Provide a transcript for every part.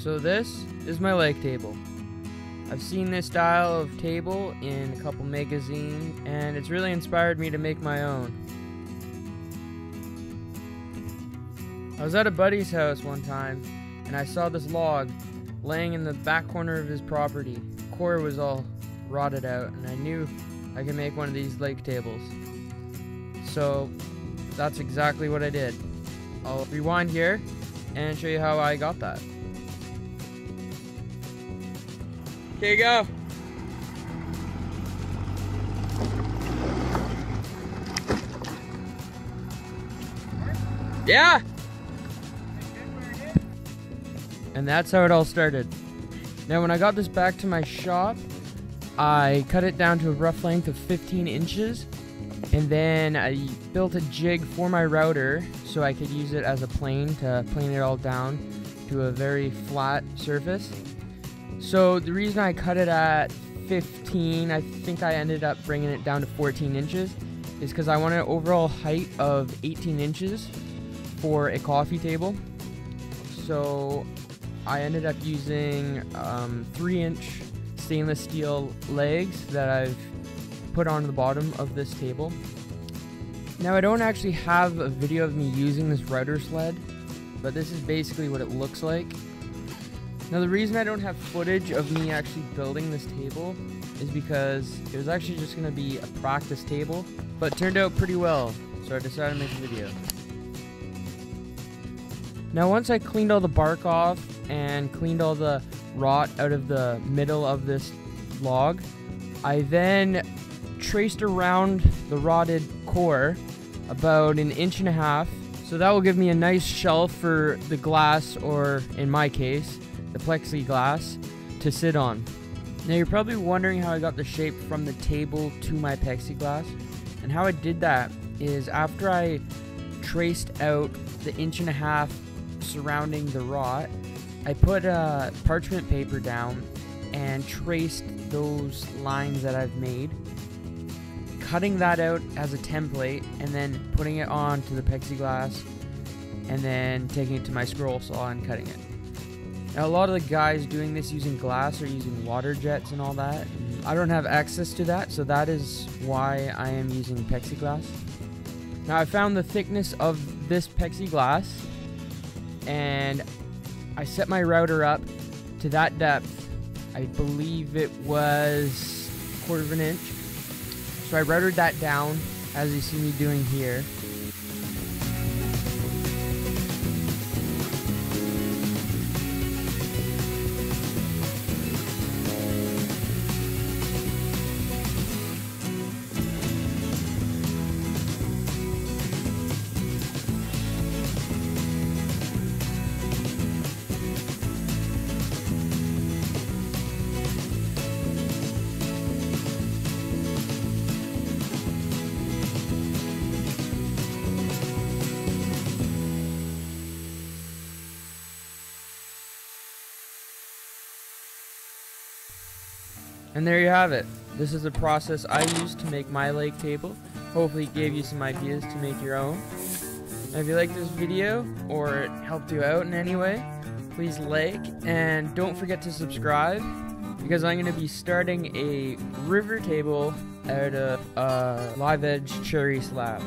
So this is my lake table. I've seen this style of table in a couple magazines, and it's really inspired me to make my own. I was at a buddy's house one time, and I saw this log laying in the back corner of his property. The core was all rotted out, and I knew I could make one of these lake tables. So that's exactly what I did. I'll rewind here and show you how I got that. Here you go. Yeah. And that's how it all started. Now when I got this back to my shop, I cut it down to a rough length of 15 inches, and then I built a jig for my router so I could use it as a plane to plane it all down to a very flat surface. So the reason I cut it at 15, I think I ended up bringing it down to 14 inches, is because I wanted an overall height of 18 inches for a coffee table. So I ended up using 3-inch stainless steel legs that I've put on the bottom of this table. Now I don't actually have a video of me using this router sled, but this is basically what it looks like. Now the reason I don't have footage of me actually building this table is because it was actually just going to be a practice table, but it turned out pretty well, so I decided to make a video. Now once I cleaned all the bark off and cleaned all the rot out of the middle of this log, I then traced around the rotted core about 1.5 inches, so that will give me a nice shelf for the glass, or in my case, the plexiglass, to sit on. Now you're probably wondering how I got the shape from the table to my plexiglass, and how I did that is after I traced out the 1.5 inches surrounding the rot, I put parchment paper down and traced those lines that I've made, cutting that out as a template and then putting it onto the plexiglass, and then taking it to my scroll saw and cutting it. Now a lot of the guys doing this using glass are using water jets and all that. And I don't have access to that, so that is why I am using plexiglass. Now I found the thickness of this plexiglass, and I set my router up to that depth. I believe it was 1/4 inch. So I routered that down as you see me doing here. And there you have it. This is the process I used to make my lake table. Hopefully it gave you some ideas to make your own. Now if you liked this video or it helped you out in any way, please like, and don't forget to subscribe, because I'm going to be starting a river table out of a live edge cherry slab.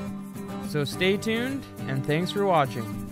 So stay tuned, and thanks for watching.